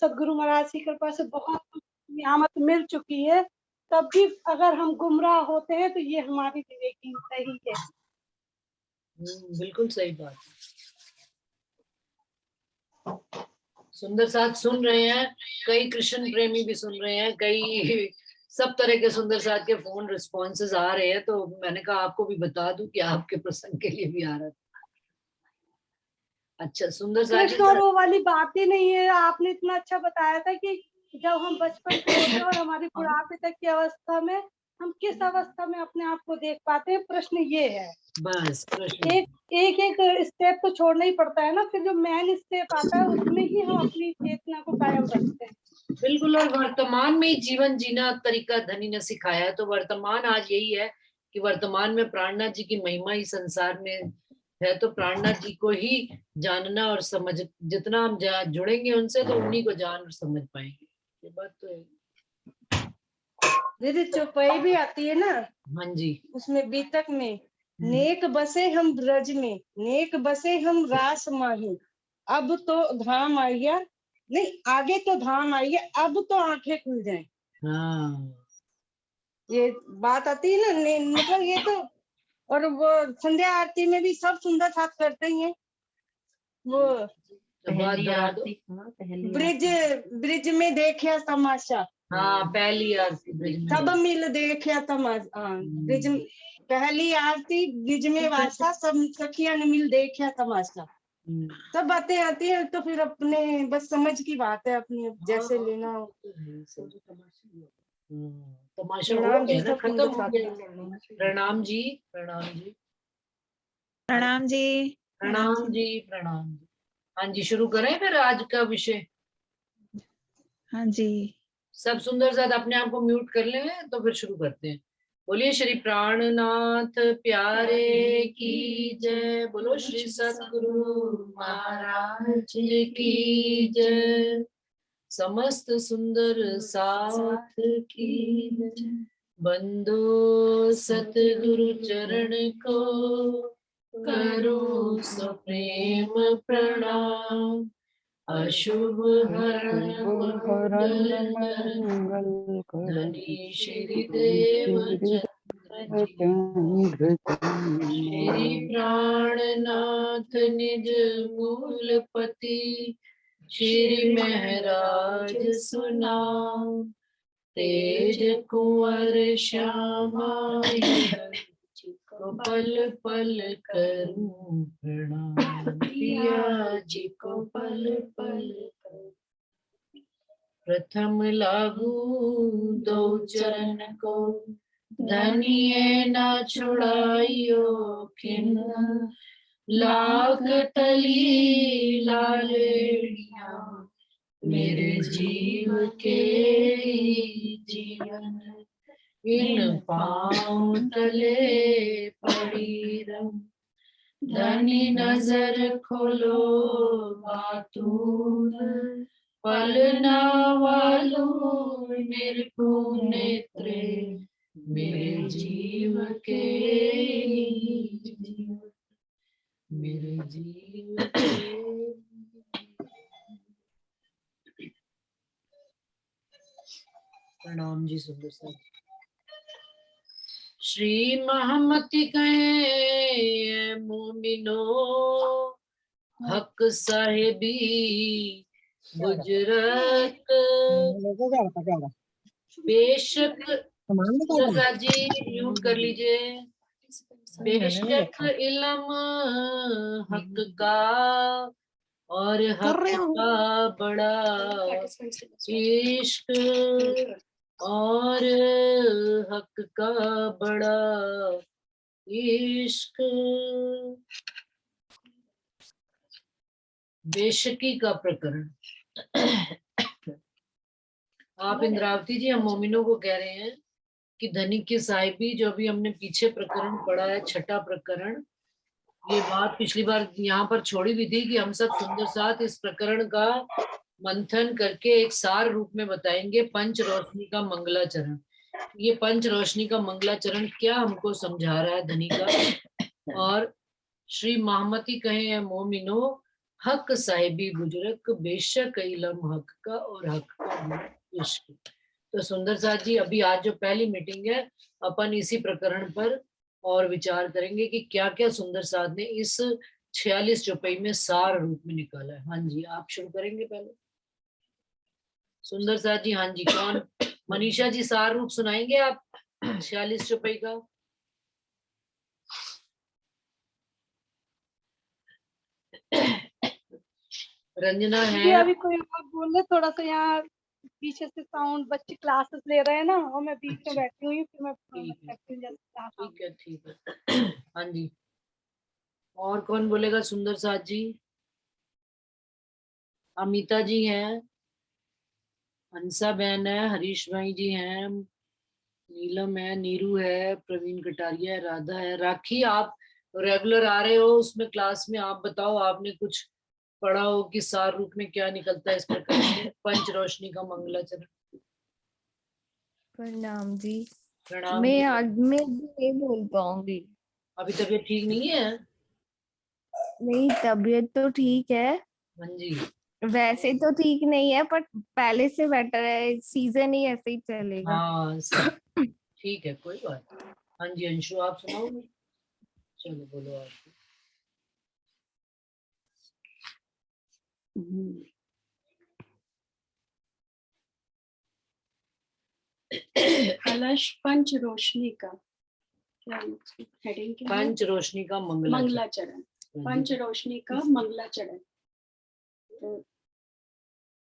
सदगुरु महाराज की कृपा से बहुत नियामत मिल चुकी है, तब भी अगर हम गुमराह होते हैं तो ये हमारी विवेकहीनता ही है। बिल्कुल सही बात। सुंदर साथ सुन रहे हैं, कई कृष्ण प्रेमी भी सुन रहे हैं, कई सब तरह के सुंदर साथ के फोन रिस्पॉन्सेज आ रहे हैं, तो मैंने कहा आपको भी बता दूं कि आपके प्रसंग के लिए भी आ रहा था। अच्छा, सुंदर साथ कृष्ण और वो वाली बात ही नहीं है। आपने इतना अच्छा बताया था कि जब हम बचपन से होते हैं और हमारी बुढ़ापे तक की अवस्था में हम किस अवस्था में अपने आप को देख पाते हैं, प्रश्न ये है। बस प्रश्न एक एक स्टेप तो छोड़ना ही पड़ता है ना, फिर जो मेन स्टेप आता है उसमें ही हम अपनी चेतना को कायम रखते हैं। बिल्कुल। और वर्तमान में ही जीवन जीना तरीका धनी ने सिखाया है, तो वर्तमान आज यही है कि वर्तमान में प्राणनाथ जी की महिमा ही संसार में है, तो प्राणनाथ जी को ही जानना और समझ, जितना हम जुड़ेंगे उनसे तो उन्हीं को जान और समझ पाएंगे। ये बात तो है। दीदी चौपाई भी आती है ना, हाँ जी, उसमें बीतक में नेक बसे हम ब्रज में, नेक बसे हम रास माही, अब तो धाम आइया, नहीं आगे तो धाम आइया, अब तो आंखें खुल जाएं। हाँ ये बात आती है ना, मतलब ये तो। और वो संध्या आरती में भी सब सुंदर साथ करते ही हैं। वो पहली आरती, ब्रिज ब्रिज में देखिया तमाशा, हाँ पहली आरती ब्रिज में, सब मिल देखिया तमाशा, ब्रिज पहली आरती ब्रिज में वासा, सब सखिया ने मिल देखिया तमाशा। सब बातें आती है तो फिर अपने बस समझ की बात है, अपनी जैसे लेना हो। तमाशा हो प्रणाम जी, गया ना, सब खत्म सुंदर हो गया। प्रणाम जी, प्रणाम जी, प्रणाम जी, प्रणाम जी, प्रणाम जी। हाँ जी, शुरू करें फिर आज का विषय। हाँ जी। सब सुंदर साथ अपने आप को म्यूट कर लें तो फिर शुरू करते हैं। बोलिए श्री प्राणनाथ प्यारे की जय, बोलो श्री सतगुरु महाराज की जय, समस्त सुंदर साथ की जय। बंदो सतगुरु चरण को करो सप्रेम प्रणाम, अशुभ हरण धनी श्री देव चंद्र जी, श्री प्राणनाथ निज मूलपति, श्री महराज सुनाओ, तेज कुंवर श्यामा को पल पल करूं प्रणाम, पिया जी को पल पल करूं। प्रथम लागू दो चरण को, धनिये ना छुड़ाइयो खिन, लाख तली लालेड़िया, मेरे जीव के जीवन, इन पाँव तले पड़ी रम, धनी नजर खोलो बातून, पलना वालू निर्भु नेत्रे, मेरे जीव के जीवन, मेरे जीव के। प्रणाम जी सुंदर साथ। श्री महमति कहे मोमिनो, हक साहेबी गुजरत, बेशक जी म्यूट कर लीजिए, बेशक इल्म हक का और हक का बड़ा इश्क, और हक का बड़ा इश्क। बेशकी का प्रकरण। आप इंद्रावती जी, हम मोमिनों को कह रहे हैं कि धनिक की साहिबी, जो अभी हमने पीछे प्रकरण पढ़ा है, छठा प्रकरण, ये बात पिछली बार यहाँ पर छोड़ी भी थी कि हम सब सुंदर साथ इस प्रकरण का मंथन करके एक सार रूप में बताएंगे। पंच रोशनी का मंगलाचरण, ये पंच रोशनी का मंगलाचरण क्या हमको समझा रहा है धनी का। और श्री महामती कहे मोमिनो, हक साहिबी बुजुर्ग बेशक इलम हक का और हक का इश्क। तो सुंदर साथ जी, अभी आज जो पहली मीटिंग है अपन इसी प्रकरण पर और विचार करेंगे कि क्या क्या सुंदर साथ ने इस 46 चौपाई में सार रूप में निकाला है। हाँ जी, आप शुरू करेंगे पहले सुंदर साथ जी। हाँ जी, कौन? मनीषा जी सार रूप सुनाएंगे आप 46 चौपाई का? रंजना ये है। अभी कोई और बोल रहे, थोड़ा सा यहाँ पीछे से साउंड, बच्चे क्लासेस ले रहे हैं ना, और मैं बीच में अच्छा, बैठी हुई हूँ, फिर मैं ठीक है करती हूँ जैसे यहाँ ठीक सामने। है ठीक है। हाँ जी, और कौन बोलेगा सुंदर साथ जी? अमिता जी हैं, हंसा बहन है, हरीश भाई जी हैं, नीलम है, नीरू है, प्रवीण कटारिया है, राधा है। राखी, आप रेगुलर आ रहे हो उसमें क्लास में, आप बताओ आपने कुछ पढ़ा हो कि सार रूप में क्या निकलता है इस प्रकार से? पंच रोशनी का मंगलाचरण। प्रणाम जी। प्रणाम मैं जी। आज मैं नहीं बोल पाऊंगी। अभी तबीयत ठीक नहीं है? मेरी तबीयत तो ठीक है, हाँ जी, वैसे तो ठीक नहीं है पर पहले से बेटर है, सीजन ही ऐसे ही चलेगा। हाँ ठीक है, कोई बात नहीं। हाँ जी, अंशु आप सुनाओगे? चलो बोलो आप। कलश पंच रोशनी का क्या हेडिंग क्या है? पंच रोशनी का मंगलाचरण। मंगलाचरण। पंच रोशनी का मंगलाचरण। तो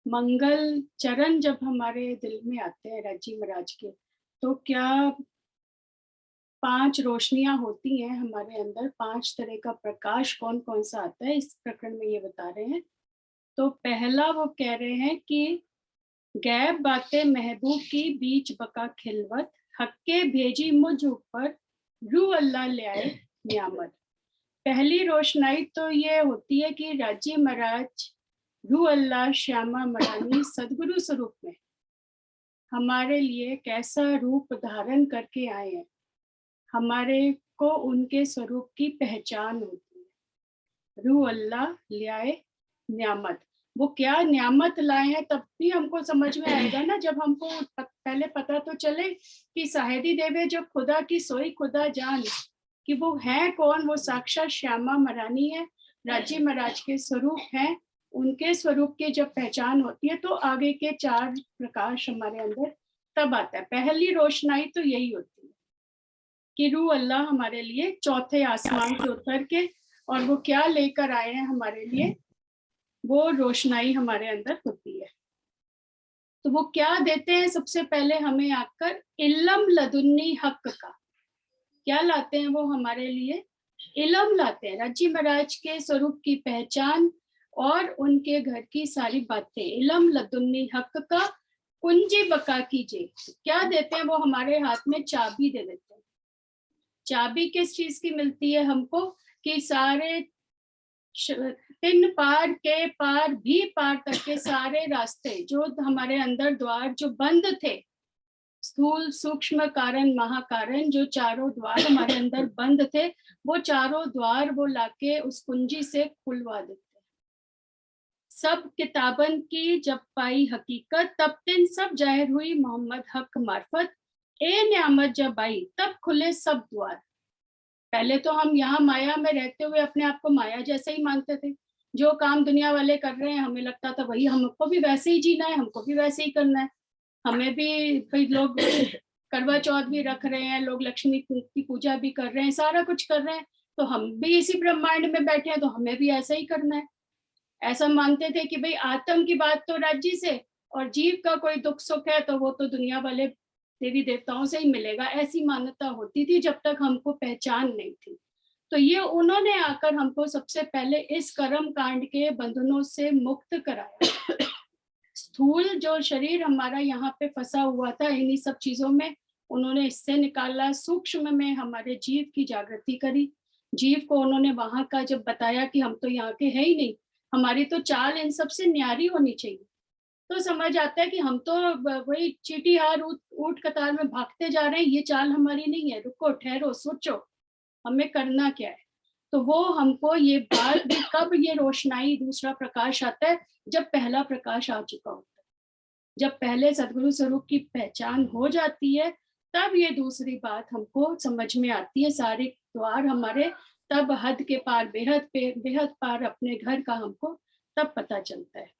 मंगल चरण जब हमारे दिल में आते हैं राजी महाराज के, तो क्या 5 रोशनियां होती हैं हमारे अंदर, 5 तरह का प्रकाश कौन कौन सा आता है, इस प्रकरण में ये बता रहे हैं। तो पहला वो कह रहे हैं कि गैब बातें महबूब की बीच बका खिलवत, हक्के भेजी मुझ ऊपर रू अल्लाह ले आए नियामत। पहली रोशनाई तो ये होती है कि राजी महाराज रू अल्लाह श्यामा मरानी सदगुरु स्वरूप में हमारे लिए कैसा रूप धारण करके आए हैं, हमारे को उनके स्वरूप की पहचान होती है। रू अल्लाह ले आए नियामत, वो क्या नियामत लाए हैं तब भी हमको समझ में आएगा ना, जब हमको पहले पता तो चले कि साहेदी देवे जब खुदा की सोई खुदा जान, कि वो है कौन, वो साक्षात श्यामा महारानी है, राजी महाराज के स्वरूप है। उनके स्वरूप की जब पहचान होती है तो आगे के 4 प्रकाश हमारे अंदर तब आता है। पहली रोशनाई तो यही होती है कि रू अल्लाह हमारे लिए चौथे आसमान से उतर के, और वो क्या लेकर आए हैं हमारे लिए, वो रोशनाई हमारे अंदर होती है। तो वो क्या देते हैं सबसे पहले हमें आकर, इल्लम लदुन्नी हक का, क्या लाते हैं वो हमारे लिए? इल्म लाते हैं, राजी महाराज के स्वरूप की पहचान और उनके घर की सारी बातें। इल्म लदुन्नी हक का कुंजी बका कीजिए, क्या देते हैं वो हमारे हाथ में? चाबी दे देते हैं। चाबी किस चीज की मिलती है हमको? कि सारे 3 पार के पार भी पार तक के सारे रास्ते, जो हमारे अंदर द्वार जो बंद थे, स्थूल सूक्ष्म कारण महाकारण, जो चारों द्वार हमारे अंदर बंद थे, वो चारों द्वार वो लाके उस कुंजी से खुलवा देते हैं। सब किताबन की जब पाई हकीकत, तब तीन सब जाहिर हुई मोहम्मद हक मार्फत, ए नियामत जब आई तब खुले सब द्वार। पहले तो हम यहाँ माया में रहते हुए अपने आप को माया जैसे ही मानते थे, जो काम दुनिया वाले कर रहे हैं हमें लगता था वही हमको भी वैसे ही जीना है, हमको भी वैसे ही करना है। हमें भी भाई लोग करवा चौथ भी रख रहे हैं, लोग लक्ष्मी की पूजा भी कर रहे हैं, सारा कुछ कर रहे हैं, तो हम भी इसी ब्रह्मांड में बैठे हैं तो हमें भी ऐसा ही करना है। ऐसा मानते थे कि भाई आत्म की बात तो राज्य से, और जीव का कोई दुख सुख है तो वो तो दुनिया वाले देवी देवताओं से ही मिलेगा, ऐसी मान्यता होती थी जब तक हमको पहचान नहीं थी। तो ये उन्होंने आकर हमको सबसे पहले इस कर्म कांड के बंधनों से मुक्त कराया। स्थूल जो शरीर हमारा यहाँ पे फंसा हुआ था इन्हीं सब चीजों में, उन्होंने इससे निकाला। सूक्ष्म में हमारे जीव की जागृति करी। जीव को उन्होंने वहां का जब बताया कि हम तो यहाँ के है ही नहीं, हमारी तो चाल इन सबसे न्यारी होनी चाहिए, तो समझ आता है कि हम तो वही चीटी हार ऊंट कतार में भागते जा रहे हैं, ये चाल हमारी नहीं है, रुको ठहरो सोचो हमें करना क्या है। तो वो हमको ये बात भी, कब ये रोशनाई दूसरा प्रकाश आता है, जब पहला प्रकाश आ चुका होता है, जब पहले सदगुरु स्वरूप की पहचान हो जाती है, तब ये दूसरी बात हमको समझ में आती है। सारे द्वार हमारे तब हद के पार, बेहद पार अपने घर का हमको तब पता चलता है।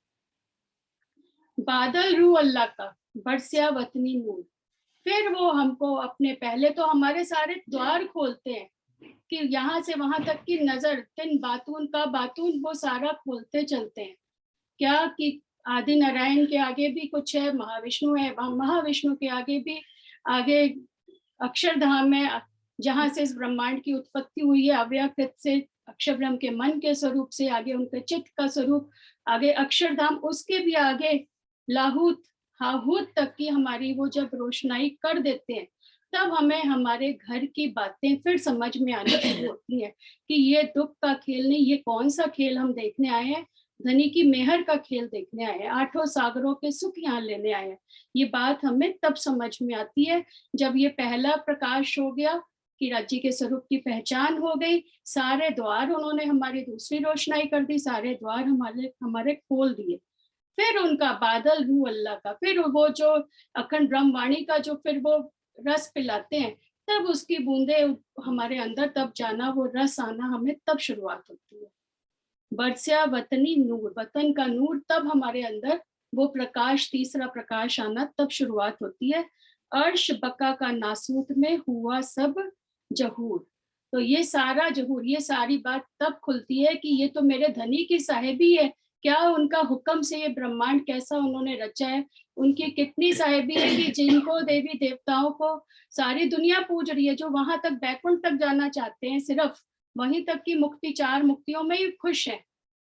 बादल रू अल्लाह का बरसिया वतनी नूर, फिर वो हमको अपने, पहले तो हमारे सारे द्वार खोलते हैं कि यहाँ से वहां तक की नजर, तिन बातून का बातून, वो सारा खोलते चलते हैं। क्या कि आदि नारायण के आगे भी कुछ है, महाविष्णु है, महाविष्णु के आगे भी, आगे अक्षरधाम है जहाँ से इस ब्रह्मांड की उत्पत्ति हुई है, अव्यकृत से अक्षर ब्रह्म के मन के स्वरूप से, आगे उनके चित्त का स्वरूप, आगे अक्षरधाम, उसके भी आगे लाहूत हाहूत तक की हमारी वो जब रोशनाई कर देते हैं, तब हमें हमारे घर की बातें फिर समझ में आनी शुरू होती है कि ये दुख का खेल नहीं, ये कौन सा खेल हम देखने आए हैं, धनी की मेहर का खेल देखने आए हैं, आठों सागरों के सुख यहाँ लेने आए हैं। ये बात हमें तब समझ में आती है जब ये पहला प्रकाश हो गया कि राज्य के स्वरूप की पहचान हो गई, सारे द्वार उन्होंने हमारी दूसरी रोशनाई कर दी, सारे द्वार हमारे खोल दिए। फिर उनका बादल रू अल्लाह का, फिर वो जो अखंड ब्रह्मवाणी का जो फिर वो रस पिलाते हैं, तब उसकी बूंदे हमारे अंदर तब जाना, वो रस आना हमें तब शुरुआत होती है। बरसिया वतनी नूर, वतन का नूर, तब हमारे अंदर वो प्रकाश, तीसरा प्रकाश आना तब शुरुआत होती है। अर्श बका का नासूत में हुआ सब जहूर, तो ये सारा जहूर, ये सारी बात तब खुलती है कि ये तो मेरे धनी की साहेबी है, क्या उनका हुक्म से ये ब्रह्मांड कैसा उन्होंने रचा है, उनकी कितनी साहेबी है कि जिनको देवी देवताओं को सारी दुनिया पूज रही है, जो वहां तक बैकुंठ तक जाना चाहते हैं, सिर्फ वहीं तक की मुक्ति, 4 मुक्तियों में ही खुश है।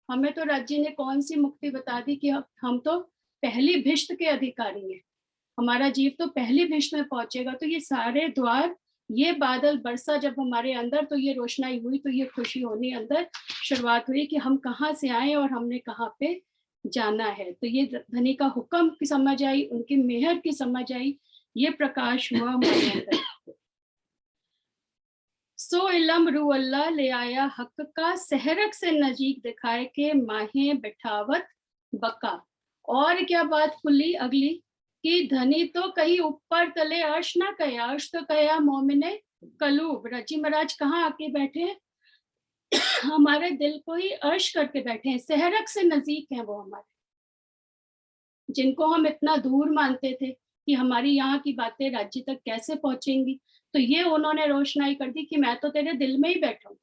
हमें तो राज्य ने कौन सी मुक्ति बता दी कि हम तो पहली भिष्ट के अधिकारी हैं, हमारा जीव तो पहली भिष्ट में पहुंचेगा। तो ये सारे द्वार, ये बादल बरसा जब हमारे अंदर, तो ये रोशनाई हुई, तो ये खुशी होनी अंदर शुरुआत हुई कि हम कहाँ से आए और हमने कहाँ पे जाना है। तो ये धनी का हुक्म की समझ आई, उनकी मेहर की समझ आई, ये प्रकाश हुआ हमारे अंदर। सो इलम रू अल्लाह ले आया हक का, सहरक से नजीक दिखाए के माहे बिठावत बका। और क्या बात खुली अगली कि धनी तो कहीं ऊपर तले अर्श ना कहे, अर्श तो कया मोमिने कलूब। रजी महाराज कहाँ आके बैठे हैं, हमारे दिल को ही अर्श करके बैठे हैं, सहरक से नजीक हैं वो हमारे, जिनको हम इतना दूर मानते थे कि हमारी यहाँ की बातें राज्य तक कैसे पहुंचेंगी। तो ये उन्होंने रोशनाई कर दी कि मैं तो तेरे दिल में ही बैठा हूँ,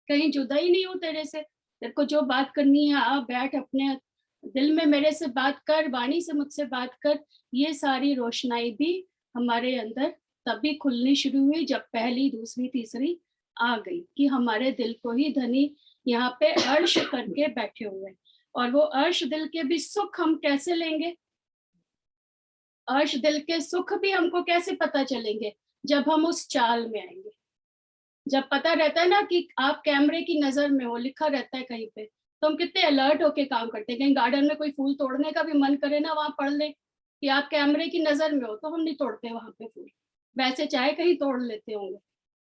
कहीं जुदा ही नहीं हूँ तेरे से, तेरे को जो बात करनी है आ बैठ, अपने दिल में मेरे से बात कर, वाणी से मुझसे बात कर। ये सारी रोशनाई भी हमारे अंदर तभी खुलनी शुरू हुई जब पहली, दूसरी, तीसरी आ गई कि हमारे दिल को ही धनी यहाँ पे अर्श करके बैठे हुए हैं। और वो अर्श दिल के भी सुख हम कैसे लेंगे, अर्श दिल के सुख भी हमको कैसे पता चलेंगे, जब हम उस चाल में आएंगे। जब पता रहता है ना कि आप कैमरे की नजर में हो, लिखा रहता है कहीं पे, तो हम कितने अलर्ट होके काम करते हैं। कहीं गार्डन में कोई फूल तोड़ने का भी मन करे ना, वहां पढ़ ले कि आप कैमरे की नजर में हो, तो हम नहीं तोड़ते वहां पे फूल, वैसे चाहे कहीं तोड़ लेते होंगे।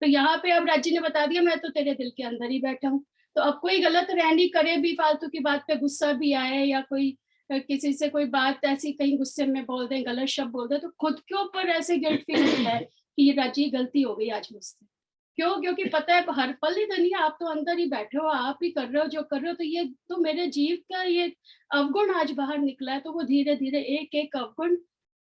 तो यहाँ पे अब राज्य ने बता दिया मैं तो तेरे दिल के अंदर ही बैठा हूँ। तो अब कोई गलत रैंडी करे भी, फालतू की बात पे गुस्सा भी आए, या कोई किसी से कोई बात ऐसी कहीं गुस्से में बोल दें, गलत शब्द बोल दें, तो खुद के ऊपर ऐसे गिल्ट फील होता है कि ये राज्य गलती हो गई आज मुझसे। क्यों? क्योंकि पता है हर पल ही धनी आप तो अंदर ही बैठे हो, आप ही कर रहे हो जो कर रहे हो, तो ये तो मेरे जीव का ये अवगुण आज बाहर निकला है। तो वो धीरे धीरे एक एक अवगुण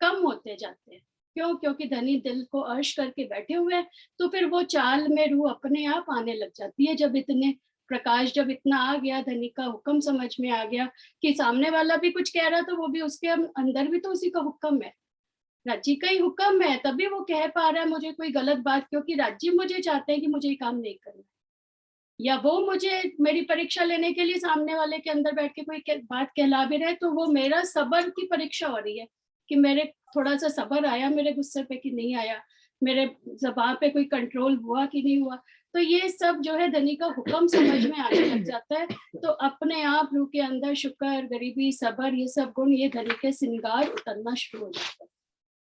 कम होते जाते हैं। क्यों? क्योंकि धनी दिल को अर्श करके बैठे हुए हैं। तो फिर वो चाल में रूह अपने आप आने लग जाती है। जब इतने प्रकाश जब इतना आ गया, धनी का हुक्म समझ में आ गया कि सामने वाला भी कुछ कह रहा, तो वो भी उसके अंदर भी तो उसी का हुक्म है, राज्य का ही हुक्म है, तभी वो कह पा रहा है मुझे कोई गलत बात, क्योंकि राज्य मुझे चाहते हैं कि मुझे ये काम नहीं करना, या वो मुझे मेरी परीक्षा लेने के लिए सामने वाले के अंदर बैठ के कोई बात कहला भी रहे, तो वो मेरा सब्र की परीक्षा हो रही है कि मेरे थोड़ा सा सब्र आया मेरे गुस्से पे कि नहीं आया, मेरे ज़बान पे कोई कंट्रोल हुआ कि नहीं हुआ। तो ये सब जो है धनी का हुक्म समझ में आने लग जाता है। तो अपने आप रूह के अंदर शुक्र, गरीबी, सब्र, ये सब गुण, ये धनी के श्रृंगार उतरना शुरू हो जाता है।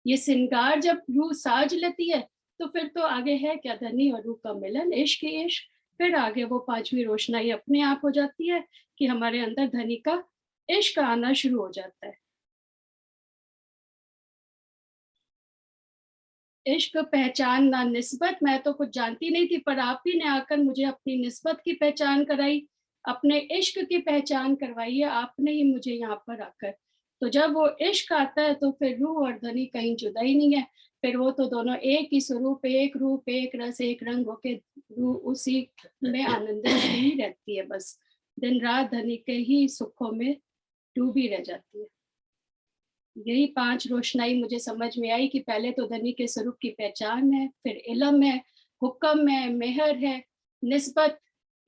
ये श्रृंगार जब रूह साज लेती है तो फिर तो आगे है क्या, धनी और रूह का मिलन, इश्क ही इश्क। फिर आगे वो पांचवी रोशनाई अपने आप हो जाती है कि हमारे अंदर धनी का इश्क आना शुरू हो जाता है। इश्क पहचानना, निस्बत, मैं तो कुछ जानती नहीं थी पर आप ही ने आकर मुझे अपनी निस्बत की पहचान कराई, अपने इश्क की पहचान करवाई है आपने ही मुझे यहाँ पर आकर। तो जब वो इश्क आता है तो फिर रूह और धनी कहीं जुदा ही नहीं है, फिर वो तो दोनों एक ही स्वरूप, एक रूप, एक रस, एक रंग होके रूह उसी में आनंदित ही रहती है। बस दिन रात धनी के ही सुखों में डूबी रह जाती है। यही पांच रोशनाई मुझे समझ में आई कि पहले तो धनी के स्वरूप की पहचान है, फिर इल्म है, हुक्म है, मेहर है, निस्बत,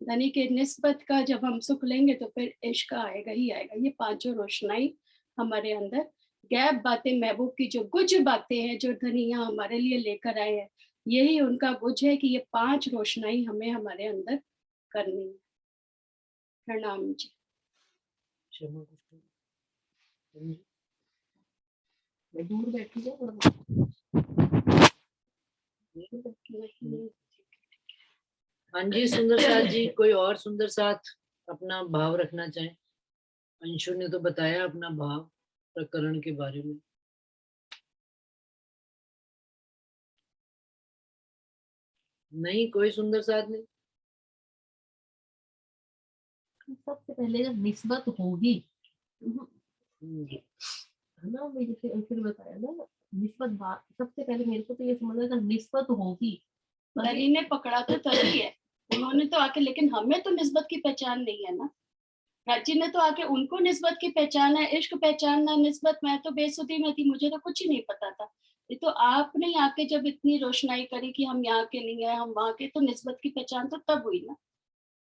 धनी के निस्बत का जब हम सुख लेंगे तो फिर इश्क आएगा ही आएगा। ये पांचों रोशनाई हमारे अंदर गैब बातें, महबूब की जो गुज बातें हैं जो धनी यहाँ हमारे लिए लेकर आए हैं, यही उनका गुज है कि ये पांच रोशनाई हमें हमारे अंदर करनी है। प्रणाम जी। क्षमा करो। दूर बैठी है हाँ जी सुंदर साथ जी, कोई और सुंदर साथ अपना भाव रखना चाहे? अंशु ने तो बताया अपना भाव प्रकरण के बारे में। नहीं, कोई सुंदर साथ नहीं। सबसे पहले जब निस्बत होगी है ना, मैं जैसे फिर बताया ना, निस्बत बात सबसे पहले मेरे को तो ये समझ आया निस्बत होगी। धनी ने पकड़ा तो तभी है, उन्होंने तो आके, लेकिन हमें तो निस्बत की पहचान नहीं है ना। राजी ने तो आके उनको निस्बत की पहचान है, इश्क पहचानना, निस्बत, मैं तो बेसुधी में थी, मुझे तो कुछ ही नहीं पता था। ये तो आपने आके जब इतनी रोशनाई करी कि हम यहाँ के नहीं है, हम वहाँ के, तो निस्बत की पहचान तो तब हुई ना।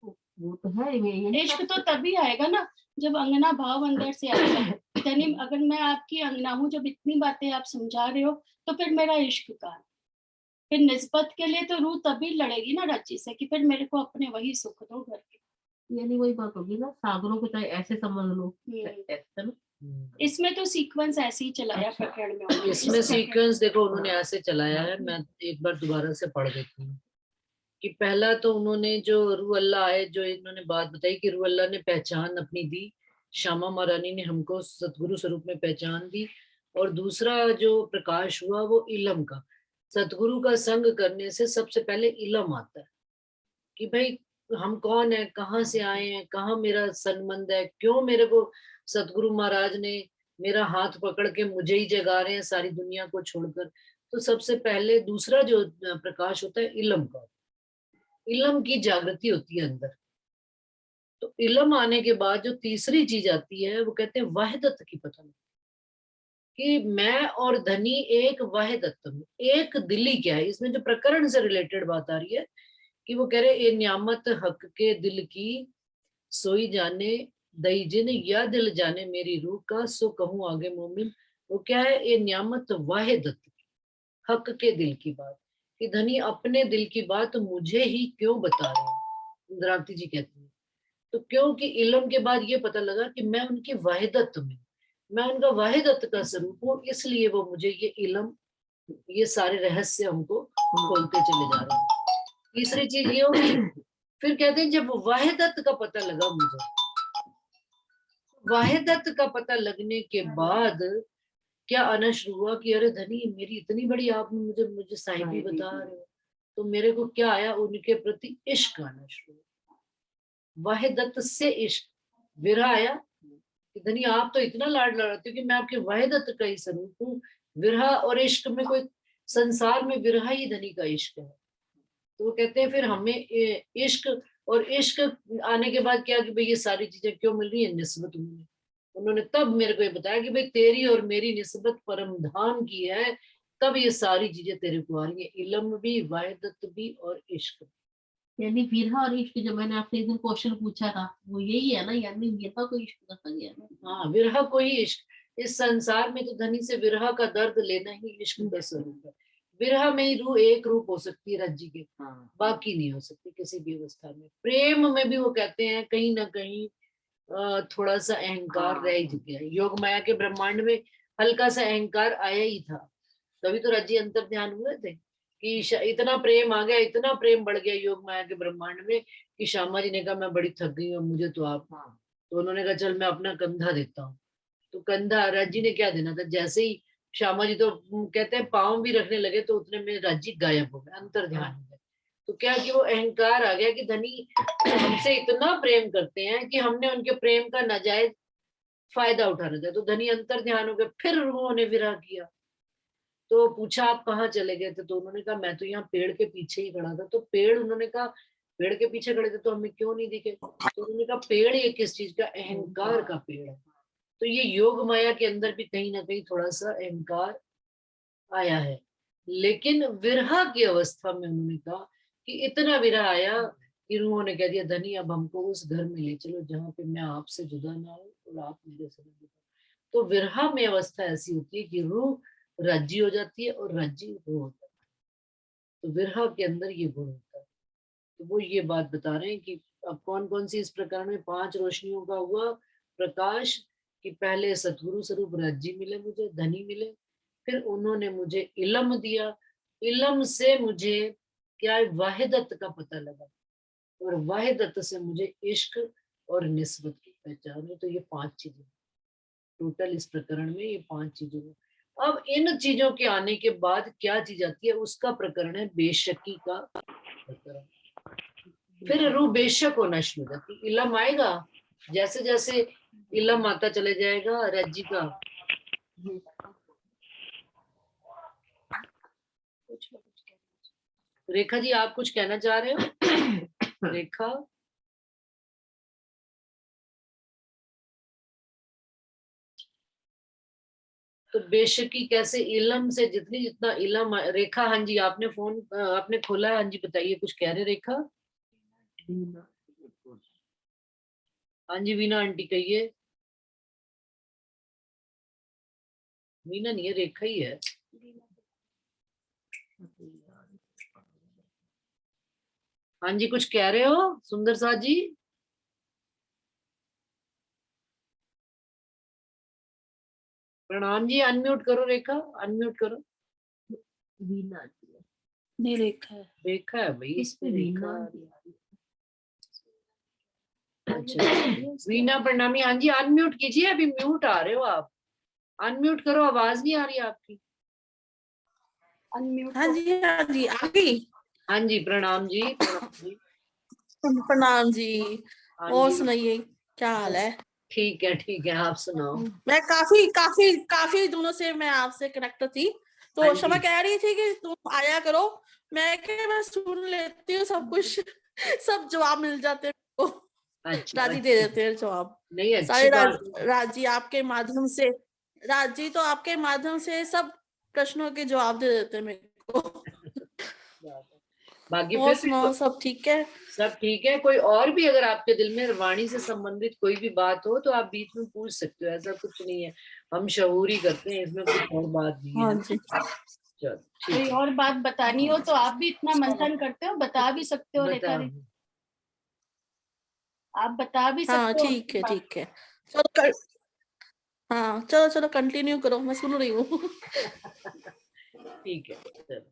वो तो है, इश्क तो तभी आएगा ना जब अंगना भाव अंदर से आएगा। धनी, अगर मैं आपकी अंगना हूँ, जब इतनी बातें आप समझा रहे हो, तो फिर मेरा इश्क कहाँ है? फिर निस्बत के लिए तो रूह तभी लड़ेगी ना राजी से कि फिर मेरे को अपने वही सुख दो घर के। यानी वही बात होगी ना, सागरों को चाहे ऐसे समझ लो, ऐसे ना। इसमें तो सीक्वेंस ऐसे ही चलाया प्रकरण में। इसमें सीक्वेंस देखो उन्होंने ऐसे चलाया है, मैं एक बार दोबारा से पढ़ देती हूँ कि पहला तो उन्होंने जो रूह अल्लाह है, जो इन्होंने बात बताई कि रूह अल्लाह ने पहचान अपनी दी, श्यामा महारानी ने हमको सतगुरु स्वरूप में पहचान दी। और दूसरा जो प्रकाश हुआ वो इलम का, सतगुरु का संग करने से सबसे पहले इलम आता है कि भाई हम कौन है, कहाँ से आए हैं, कहाँ मेरा संबंध है, क्यों मेरे को सतगुरु महाराज ने मेरा हाथ पकड़ के मुझे ही जगा रहे हैं सारी दुनिया को छोड़कर। तो सबसे पहले दूसरा जो प्रकाश होता है इलम का, इलम की जागृति होती है अंदर। तो इलम आने के बाद जो तीसरी चीज आती है वो कहते हैं वहदत की पता नहीं कि मैं और धनी एक वहदत में, एक दिली क्या है। इसमें जो प्रकरण से रिलेटेड बात आ रही है कि वो कह रहे ये नियामत हक के दिल की सोई जाने दई जिन, या दिल जाने मेरी रूह का, सो कहूं आगे मोमिन। वो क्या है, ये नियामत वाहिदत हक के दिल की बात कि धनी अपने दिल की बात मुझे ही क्यों बता रहे हैं। इंद्रावती जी कहती है तो क्योंकि इल्म के बाद ये पता लगा कि मैं उनकी वाहिदत में, मैं उनका वाहिदत का स्वरूप हूँ, इसलिए वो मुझे ये इल्म, ये सारे रहस्य हमको खोलते चले जा रहे हैं। तीसरी चीज ये होगी, फिर कहते हैं जब वाहिदत का पता लगा मुझे, वाहिदत का पता लगने के बाद क्या आना शुरू हुआ कि अरे धनी मेरी इतनी बड़ी आपने मुझे साहिबी बता रहे हो, तो मेरे को क्या आया, उनके प्रति इश्क आना शुरू हुआ। वाहिदत से इश्क, विरह आया कि धनी आप तो इतना लाड लड़ाते हो कि मैं आपके वाहिदत का ही स्वरूप हूँ। विरह और इश्क में कोई, संसार में विरह ही धनी का इश्क है। तो वो कहते हैं फिर हमें इश्क, और इश्क आने के बाद क्या कि भाई ये सारी चीजें क्यों मिल रही है, निस्बत हुई। उन्होंने तब मेरे को ये बताया कि भाई तेरी और मेरी निस्बत परम धाम की है, तब ये सारी चीजें तेरे को आ रही है, इल्म भी, वाहिदत भी और इश्क। यानी विरह और इश्क, जो मैंने आपसे एक दिन क्वेश्चन पूछा था वो यही है ना, यानी विरह को इश्क कहा गया ना। हाँ, विरह को ही इश्क। इस संसार में तो धनी से विरह का दर्द लेना ही इश्क का स्वरूप है। विरह में ही रूह एक रूप हो सकती है राज्य के, बाकी नहीं हो सकती किसी भी अवस्था में। प्रेम में भी वो कहते हैं कहीं ना कहीं थोड़ा सा अहंकार रह ही गया। योग माया के ब्रह्मांड में हल्का सा अहंकार आया ही था, तभी तो राज्य अंतर ध्यान हुए थे। कि इतना प्रेम आ गया, इतना प्रेम बढ़ गया योग माया के ब्रह्मांड में कि श्यामा जी ने कहा मैं बड़ी थक गई हूँ, मुझे तो आप, तो उन्होंने कहा चल मैं अपना कंधा देता हूँ। तो कंधा राजी ने क्या देना था, जैसे ही श्यामा जी तो कहते हैं पाँव भी रखने लगे तो उतने में राजी गायब हो गए, अंतर ध्यान हो गए। तो क्या कि वो अहंकार आ गया कि धनी हमसे इतना प्रेम करते हैं कि हमने उनके प्रेम का नाजायज फायदा उठाना था। तो धनी अंतर ध्यान हो गए, फिर उन्होंने विरह किया। तो पूछा आप कहाँ चले गए थे, तो उन्होंने कहा मैं तो यहाँ पेड़ के पीछे ही खड़ा था। तो पेड़, उन्होंने कहा पेड़ के पीछे खड़े थे तो हमें क्यों नहीं दिखे। तो उन्होंने कहा पेड़ ये किस चीज का, अहंकार का पेड़ है। तो ये योग माया के अंदर भी कहीं ना कहीं थोड़ा सा अहंकार आया है। लेकिन विरह की अवस्था में उन्होंने कहा कि इतना विरह आया कि रूहों ने कह दिया धनी अब हमको उस घर में ले चलो जहाँ पे मैं आपसे जुदा ना हो और आप मेरे से जुदा। तो विरह में अवस्था ऐसी होती है कि रूह राज्य हो जाती है और राज्य रूह होता है। तो विरह के अंदर ये गुण होता है। तो वो ये बात बता रहे हैं कि अब कौन कौन सी इस प्रकरण में 5 रोशनियों का हुआ प्रकाश, कि पहले सतगुरु स्वरूप राज्य मिले, मुझे धनी मिले, फिर उन्होंने मुझे इलम दिया, इलम से मुझे क्या है वाहिदत का पता लगा, और वाहिदत से मुझे इश्क और निस्बत की पहचान है। तो ये 5 चीजें टोटल इस प्रकरण में, ये 5 चीजें। अब इन चीजों के आने के बाद क्या चीज आती है, उसका प्रकरण है बेशकी का प्रकरण। फिर रूह बेशक होना शुरू हो जाती, इलम आएगा, जैसे जैसे इलम आता चले जाएगा रज्जी का। रेखा जी आप कुछ कहना चाह रहे हो? रेखा तो बेशकी कैसे इलम से जितना इलम, रेखा हाँ जी आपने फोन आपने खोला है, हाँ जी बताइए कुछ कह रहे रेखा। हाँ जी वीना आंटी कहिए। वीना नहीं है, रेखा ही है। हाँ जी कुछ कह रहे हो सुंदर सा जी? प्रणाम जी, अनम्यूट करो रेखा, अनम्यूट करो। नहीं रेखा है, रेखा है भाई इस पे रेखा। वीना अच्छा वीना प्रणामी, हाँ जी अनम्यूट कीजिए, अभी म्यूट आ रहे हो आप, अनम्यूट करो, आवाज नहीं आ रही आपकी। अनम्यूट हाँ जी हाँ जी आ गई। हाँ जी प्रणाम जी, प्रणाम जी। प्रणाम जी। हाँ और जी सुनाइए क्या हाल है? ठीक है आप सुनाओ। मैं काफी काफी काफी दिनों से मैं आपसे कनेक्ट थी, तो हाँ शमा जी कह रही थी कि तुम आया करो। मैं सुन लेती हूँ सब कुछ सब जवाब मिल जाते हैं मेरे को। अच्छा राजी दे देते हैं जवाब नहीं अच्छी सारे। बात है। राजी आपके माध्यम से, राजी तो आपके माध्यम से सब प्रश्नों के जवाब दे देते हैं मेरे को। बाकी और फिर भी सुनाओ सब ठीक है? सब ठीक है। कोई और भी अगर आपके दिल में वाणी से संबंधित कोई भी बात हो तो आप बीच में पूछ सकते हो, ऐसा कुछ नहीं है, हम शऊर ही करते हैं, इसमें कुछ और बात नहीं हाँ है। जी। चलो ठीक कोई है और बात बतानी हो तो आप भी इतना मंथन करते हो, बता भी सकते हो रेखा बता। जी, आप बता भी हाँ सकते हो ठीक अपनी है बात। ठीक है। चलो कर, हाँ चलो चलो कंटिन्यू करो, मैं सुन रही हूँ। ठीक है चलो।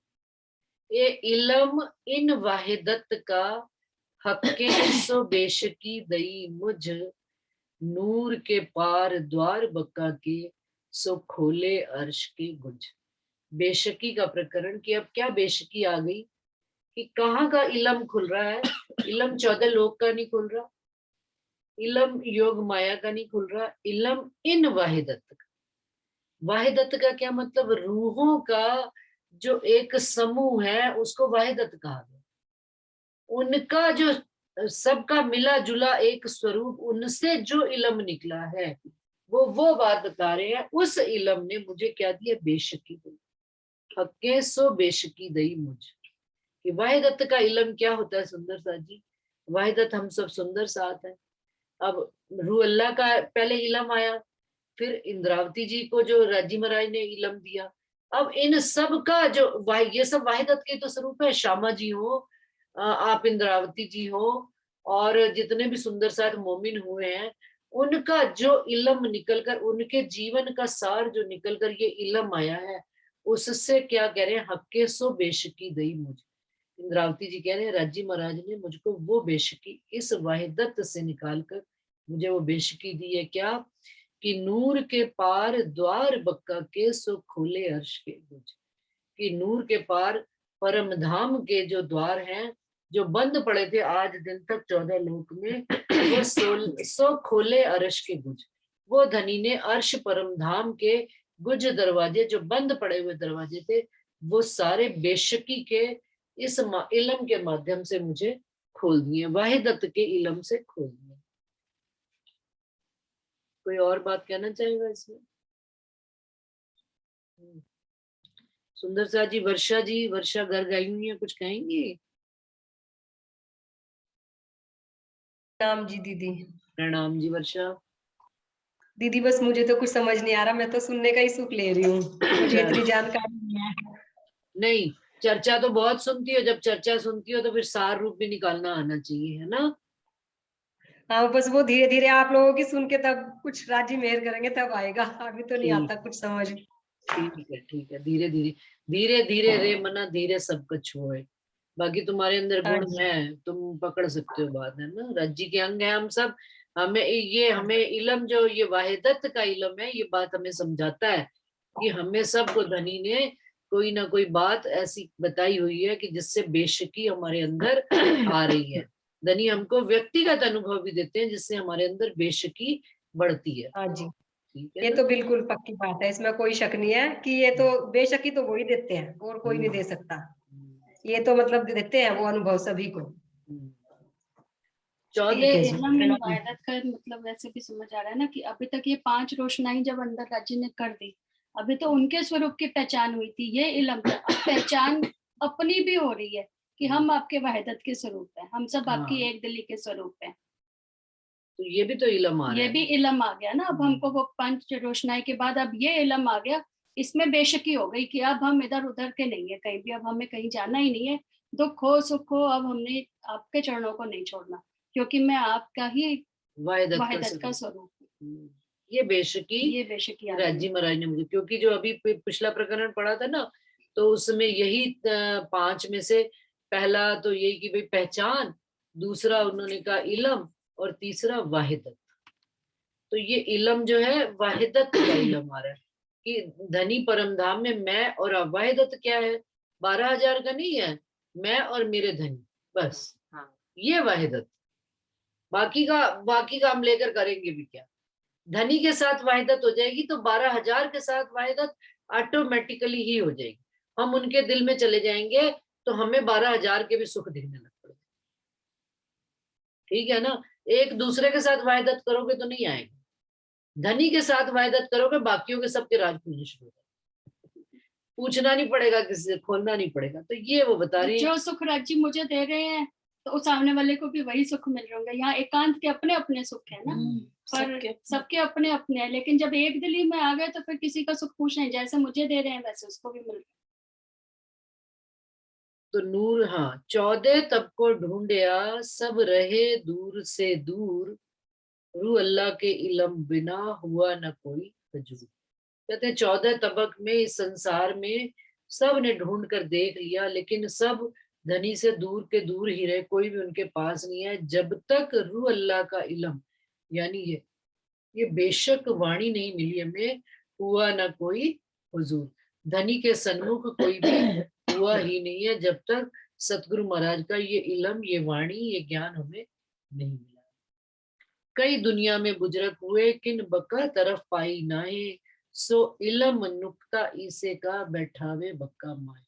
ये इलम इन वाहिदत का हक्के सो बेशकी दई मुझ, नूर के पार द्वार बक्का के सो खोले अर्श के गुंज। बेशकी का प्रकरण कि अब क्या बेशकी आ गई कि कहाँ का इलम खुल रहा है। इलम 14 लोक का नहीं खुल रहा, इलम योग माया का नहीं खुल रहा, इलम इन वाहिदत का। वाहिदत का क्या मतलब, रूहों का जो एक समूह है उसको वाहिदत कहा गया। उनका जो सबका मिला जुला एक स्वरूप, उनसे जो इलम निकला है वो बात बता रहे हैं। उस इलम ने मुझे क्या दिया, बेशकी दी, हक्के सो बेशकी दई मुझ। कि वाहिदत का इलम क्या होता है सुंदर सा जी, वाहिदत हम सब सुंदर साथ है। अब रूह अल्लाह का पहले इलम आया, फिर इंद्रावती जी को जो राजी महाराज ने इलम दिया। अब इन सब का जो ये सब वाहिदत के तो स्वरूप है। श्यामा जी हो, आप इंद्रावती जी हो, और जितने भी सुंदर साथ मोमिन हुए हैं, उनका जो इलम निकलकर, उनके जीवन का सार जो निकलकर ये इलम आया है, उससे क्या कह रहे हैं, हक्के सो बेशकी दई मुझ। इंद्रावती जी कह रहे हैं राजी महाराज ने मुझको वो बेशकी इस वाहिदत से निकालकर मुझे वो बेशकी दी है, क्या कि नूर के पार द्वार बक्का के सो खोले अर्श के बुझ। कि नूर के पार परम धाम के जो द्वार हैं जो बंद पड़े थे आज दिन तक 14 लोक में, वो सो खोले अर्श के गुज। वो धनी ने अर्श परम धाम के गुज दरवाजे, जो बंद पड़े हुए दरवाजे थे, वो सारे बेशकी के इस इलम के माध्यम से मुझे खोल दिए, वाहिदत के इलम से खोल दिए। कोई और बात कहना चाहेगा इसमें? सुंदर सा जी, वर्षा घर गई हुई है, कुछ कहेंगी? प्रणाम जी दीदी। प्रणाम जी वर्षा। दीदी बस मुझे तो कुछ समझ नहीं आ रहा, मैं तो सुनने का ही सुख ले रही हूँ, मुझे इतनी जानकारी नहीं है। नहीं, चर्चा तो बहुत सुनती हो, जब चर्चा सुनती हो तो फिर सार रूप भी निकालना आना चाहिए, है ना? हाँ बस वो धीरे धीरे आप लोगों की सुन के तब कुछ राजी मेहर करेंगे तब आएगा, अभी तो नहीं आता कुछ समझ। ठीक है, धीरे धीरे रे मना धीरे सब कुछ होए। बाकी तुम्हारे अंदर गुण है, तुम पकड़ सकते हो बात, है ना? राज्य के अंग है हम सब। हमें इलम, जो ये वाहिदत का इलम है, ये बात हमें समझाता है कि हमें सबको धनी ने कोई ना कोई बात ऐसी बताई हुई है कि जिससे बेशकी हमारे अंदर आ रही है। धनी हमको व्यक्तिगत अनुभव भी देते हैं जिससे हमारे अंदर बेशकी बढ़ती है। हाँ जी, ठीक है, ये तो बिल्कुल पक्की बात है, इसमें कोई शक नहीं है कि ये तो बेशकी तो वही देते हैं और कोई नहीं दे सकता। ये तो मतलब देते हैं वो अनुभव सभी को। 14 वाहिदत का मतलब वैसे भी समझ आ रहा है ना कि अभी तक ये 5 रोशनाई जब अंदर राज्य ने कर दी, अभी तो उनके स्वरूप की पहचान हुई थी, ये इलम था। अब पहचान अपनी भी हो रही है कि हम आपके वाहिदत के स्वरूप हैं, हम सब आपकी एक दिली के स्वरूप हैं। तो ये भी तो इलम आ रहा है, ये भी इलम आ गया ना। अब हमको वो 5 रोशनाई के बाद अब ये इलम आ गया, इसमें बेशकी हो गई कि अब हम इधर उधर के नहीं है कहीं भी, अब हमें कहीं जाना ही नहीं है, दुख हो सुख हो, अब हमने आपके चरणों को नहीं छोड़ना, क्योंकि मैं आपका ही वाहिदत का स्वरूप हूँ। ये बेशकी राज्य महाराज ने मुझे, क्योंकि जो अभी पिछला प्रकरण पढ़ा था ना, तो उसमें यही 5 में से पहला तो यही कि भाई पहचान, दूसरा उन्होंने कहा इलम, और तीसरा वाहिदत। तो ये इलम जो है वाहिदत का इलम आ रहा है कि धनी परमधाम में मैं और वाहिदत क्या है, 12,000 का नहीं है, मैं और मेरे धनी, बस। हाँ, ये वाहिदत। बाकी का हम लेकर करेंगे भी क्या? धनी के साथ वाहिदत हो जाएगी तो 12,000 के साथ वाहिदत ऑटोमेटिकली ही हो जाएगी। हम उनके दिल में चले जाएंगे तो हमें 12,000 के भी सुख दिखने लग पड़ेंगे। ठीक है ना? एक दूसरे के साथ वाहिदत करोगे तो नहीं आएगा, धनी के साथ वाहिदत करोगे बाकियों के सबके राज खुलने शुरू हो जाएंगे, पूछना नहीं पड़ेगा किसी से, खोलना नहीं पड़ेगा। तो ये वो बता रही है, जो सुख राज्य मुझे दे रहे हैं तो उस सामने वाले को भी वही सुख मिल रहे होंगे। यहाँ एकांत के अपने अपने सुख है ना, पर सबके अपने अपने है, लेकिन जब एक दिली में आ गए तो फिर किसी का सुख पूछ नहीं, जैसे मुझे दे रहे हैं वैसे उसको भी मिल रहा है। तो नूर, हाँ, 14 तब को ढूंढया सब रहे दूर से दूर, रू अल्लाह के इलम बिना हुआ न कोई हजूर। कहते हैं 14 तबक में इस संसार में सब ने ढूंढ कर देख लिया, लेकिन सब धनी से दूर के दूर ही रहे, कोई भी उनके पास नहीं है, जब तक रू अल्लाह का इलम, यानी ये बेशक वाणी नहीं मिली हमें, हुआ ना कोई हुजूर। धनी के सन्मुख कोई भी हुआ ही नहीं है जब तक सतगुरु महाराज का ये इलम, ये वाणी, ये ज्ञान हमें नहीं मिला। कई दुनिया में बुजरक हुए किन बका तरफ पाई नाहे, सो इलम नुक्ता ईसे का बैठावे बक्का माए।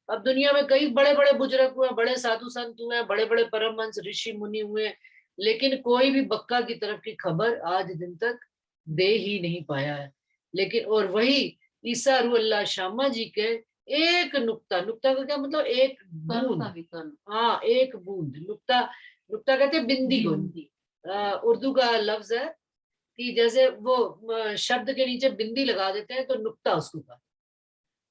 अब दुनिया में कई बड़े बड़े बुजुर्ग हुए, बड़े साधु संत हुए, बड़े बड़े परमहंस ऋषि मुनि हुए, लेकिन कोई भी बक्का की तरफ की खबर आज दिन तक दे ही नहीं पाया है। लेकिन और वही ईसा रूह अल्लाह शामा जी के एक नुक्ता, नुक्ता का क्या मतलब, एक बूंद, हाँ एक बूंद, नुक्ता, नुक्ता कहते हैं बिंदी को, उर्दू का लफ्ज है कि जैसे वो शब्द के नीचे बिंदी लगा देते हैं तो नुक्ता उसको कहा।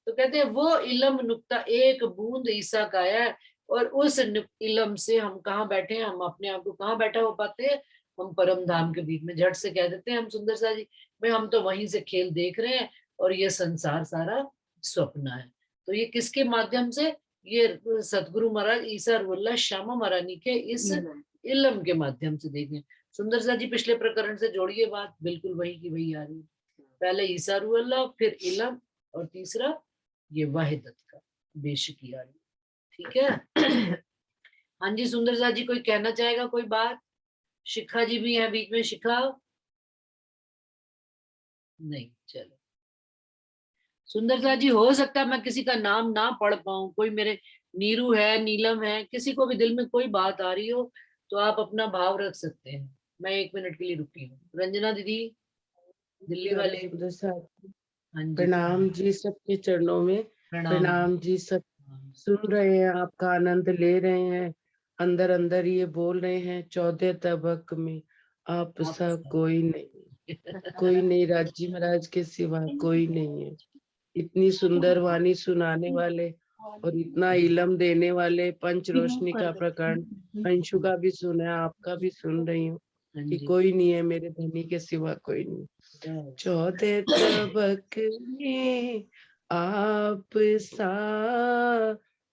तो कहते हैं वो इलम नुक्ता एक बूंद ईसा का है, और उस इलम से हम कहाँ बैठे हैं, हम अपने आप को कहाँ बैठा हो पाते हैं, हम परम धाम के बीच में। झट से कह देते हैं हम सुंदर सा जी, भाई हम तो वहीं से खेल देख रहे हैं और ये संसार सारा स्वप्न है। तो ये किसके माध्यम से, ये सतगुरु महाराज ईसा रुल्ला श्यामा महारानी के इस इल्म के माध्यम से देखें। सुंदर सा जी पिछले प्रकरण से जोड़िए बात, बिल्कुल वही की वही आ रही है। पहले ईसा रुल्ला, फिर इल्म, और तीसरा ये वाहिदत का बेशकी आ रही है। ठीक है। हाँ जी सुंदर सा जी, कोई कहना चाहेगा कोई बात? शिखा जी भी है बीच में। शिखा नहीं, चलो। सुंदर सा जी, हो सकता है मैं किसी का नाम ना पढ़ पाऊं, कोई मेरे नीरू है, नीलम है, किसी को भी दिल में कोई बात आ रही हो तो आप अपना भाव रख सकते हैं। मैं 1 मिनट के लिए रुकी हूँ। रंजना दीदी दिल्ली वाले, सुंदर साहब, हाँ जी प्रणाम जी सबके चरणों में। प्रणाम। प्रणाम जी। सब सुन रहे हैं, आपका आनंद ले रहे हैं, अंदर अंदर ये बोल रहे हैं 14 तबक में आप सा कोई नहीं, कोई नहीं, राजी महाराज के सिवा कोई नहीं है। इतनी सुंदर वाणी सुनाने वाले और इतना इलम देने वाले पंच रोशनी का प्रकरण अंशु का भी सुना, आपका भी सुन रही हूँ कि कोई नहीं है मेरे धनी के सिवा कोई नहीं। 14 तबक में आप सा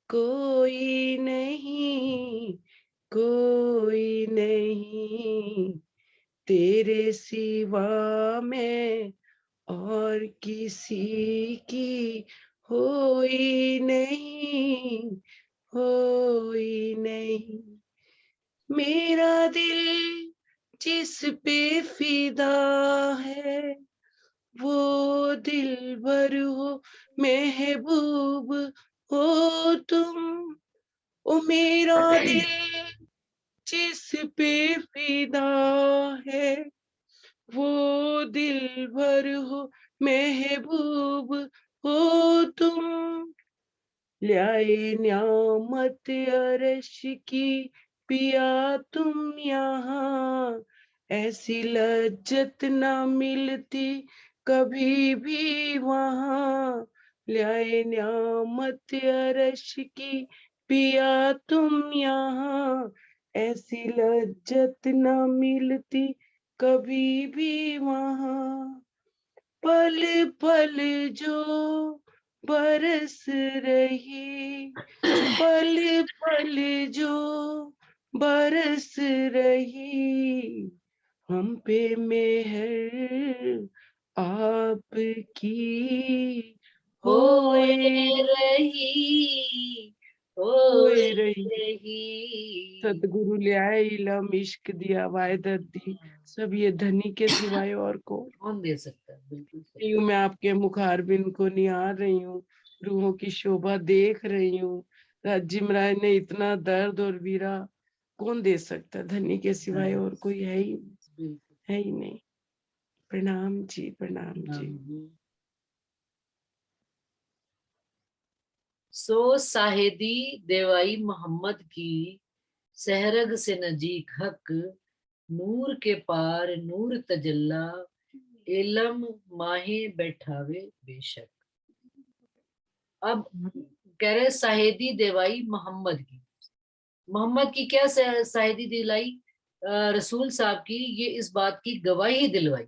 कोई नहीं, कोई नहीं, तेरे सिवा मैं और किसी की होई नहीं, होई नहीं। मेरा दिल जिस पे फिदा है वो दिल भर हो महबूब हो तुम। ओ मेरा दिल जिस पे फिदा है वो दिल भर हो महबूब हो तुम। ल्याए न्यामत अरश की पिया तुम यहाँ, ऐसी लज्जत न मिलती कभी भी वहाँ। ल्याए न्यामत अरश की पिया तुम यहाँ, ऐसी लज्जत न मिलती कभी भी वहाँ। पल पल जो बरस रही, पल पल जो बरस रही, हम पे मेहर आपकी होए रही। सतगुरु लियाए इलम, इश्क दिया, वायदत दी, सब ये धनी के सिवाय और कौन दे सकता है। बिल्कुल सही। यूं मैं आपके मुखारबिन को निहार रही हूँ, रूहों की शोभा देख रही हूँ। राज्य महाराज ने इतना दर्द और वीरा कौन दे सकता, धनी के सिवाय और कोई है ही नहीं। प्रणाम जी, प्रणाम जी। सो साहेदी देवाई मोहम्मद की, सहरग से नजीक हक, नूर के पार नूर तजल्ला, इलम माहे बैठावे बेशक। अब कह रहे साहेदी देवाई मोहम्मद की, मोहम्मद की क्या साहेदी दिलाई, रसूल साहब की ये इस बात की गवाही दिलवाई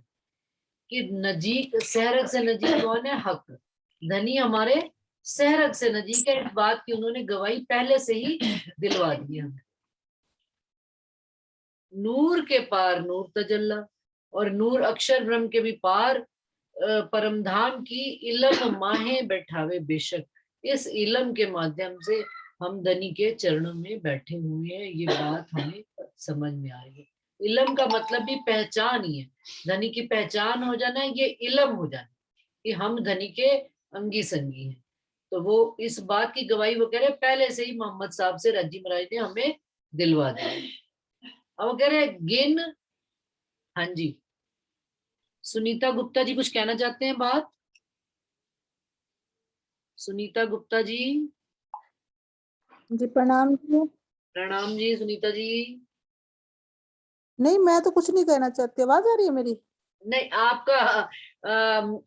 कि नजीक, सहरग से नजीक कौन है, हक, धनी हमारे सहरग से नजीक है। इस बात की उन्होंने गवाही पहले से ही दिलवा दी हमें। नूर के पार नूर तजल्ला, और नूर अक्षर ब्रह्म के भी पार परमधाम की, इलम माहे बैठावे बेशक। इस इलम के माध्यम से हम धनी के चरणों में बैठे हुए हैं, ये बात हमें समझ में आ रही है। इलम का मतलब भी पहचान ही है, धनी की पहचान हो जाना, ये इलम हो जाना कि हम धनी के अंगी संगी हैं। तो वो इस बात की गवाही वो कह रहे पहले से ही मोहम्मद साहब से रजी महाराज ने हमें दिलवा दिया। अब कह रहे गिन, हाँ जी सुनीता गुप्ता जी कुछ कहना चाहते हैं बात? सुनीता गुप्ता जी। जी प्रणाम जी। प्रणाम जी सुनीता जी। नहीं मैं तो कुछ नहीं कहना चाहती, आवाज आ रही है मेरी? नहीं आपका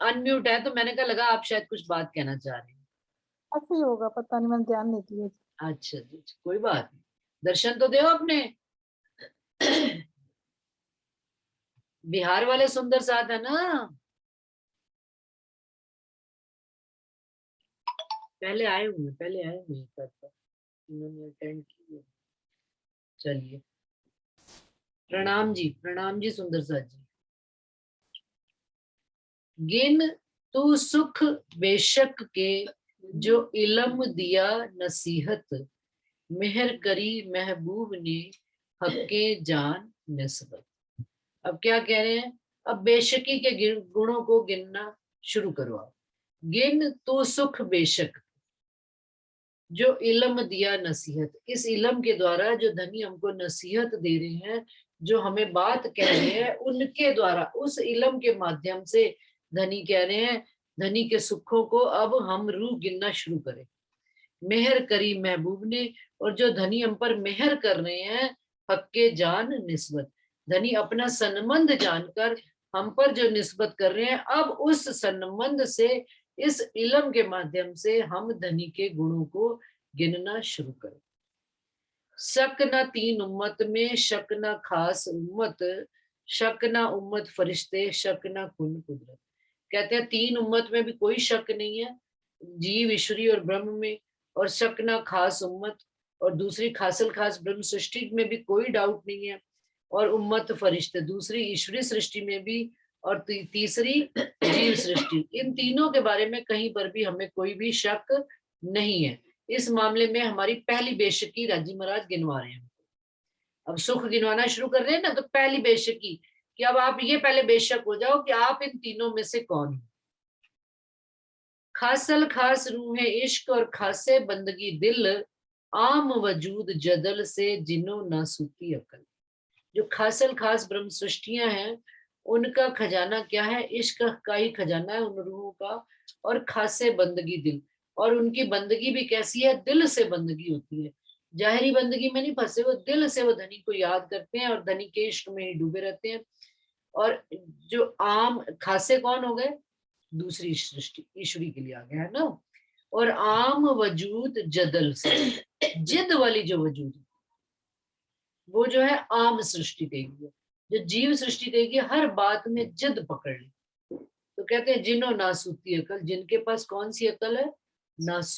अनम्यूट है, तो मैंने कहा लगा आप शायद कुछ बात कहना चाह रहे हैं। ऐसे ही होगा, पता नहीं, मैंने ध्यान नहीं दिया। अच्छा जी, कोई बात नहीं, दर्शन तो दो अपने। बिहार वाले सुंदर साथ है ना। पहले आए हुए उन्होंने अटेंड किया। चलिए, प्रणाम जी सुंदर साथ जी। गिन तू सुख बेशक के जो इलम दिया नसीहत, मेहर करी महबूब ने हक्के जान निस्बत। अब क्या कह रहे हैं? अब बेशकी के गुणों को गिनना शुरू करो आप। गिन तू सुख बेशक, जो इल्म दिया नसीहत, इस इल्म के द्वारा जो धनी हमको नसीहत दे रहे हैं, जो हमें बात कह रहे हैं, उनके द्वारा, उस इल्म के माध्यम से धनी कह रहे हैं धनी के सुखों को अब हम रूह गिनना शुरू करें। मेहर करी महबूब ने, और जो धनी हम पर मेहर कर रहे हैं, हक्के जान निस्बत, धनी अपना संबंध जानकर हम पर जो निस्बत कर रहे हैं, अब उस संबंध से, इस इल्म के माध्यम से हम धनी के गुणों को गिनना शुरू करें। शक न तीन उम्मत में, शक न खास उम्मत, शक न उम्मत फरिश्ते, शक न कुन कुदरत। कहते हैं तीन उम्मत में भी कोई शक नहीं है, जीव, ईश्वरी और ब्रह्म में, और शक न खास उम्मत, और दूसरी खासल खास ब्रह्म सृष्टि में भी कोई डाउट नहीं है, और उम्मत फरिश्ते दूसरी ईश्वरी सृष्टि में भी, और तीसरी जीव सृष्टि, इन तीनों के बारे में कहीं पर भी हमें कोई भी शक नहीं है। इस मामले में हमारी पहली बेशकी राजी महाराज गिनवा रहे हैं। अब सुख गिनवाना शुरू कर रहे हैं ना, तो पहली बेशकी कि अब आप ये पहले बेशक हो जाओ कि आप इन तीनों में से कौन है। खासल खास रूह है इश्क और खासे बंदगी दिल, आम वजूद जदल से जिनो ना सूती अकल। जो खासल खास ब्रह्म सृष्टियां हैं, उनका खजाना क्या है? इश्क का ही खजाना है उन रूहों का, और खासे बंदगी दिल, और उनकी बंदगी भी कैसी है? दिल से बंदगी होती है, जाहिरी बंदगी में नहीं फंसे, वो दिल से वो धनी को याद करते हैं और धनी के इश्क में ही डूबे रहते हैं। और जो आम खासे कौन हो गए? दूसरी सृष्टि, ईश्वरी के लिए आ गया है ना। और आम वजूद जदल से, जिद वाली जो वजूद, वो जो है आम सृष्टि कहेगी। जो जीव सृष्टि कहेगी हर बात में जिद पकड़ ली। तो कहते हैं जिनो नासूती अकल, जिनके पास कौन सी अकल है? नासू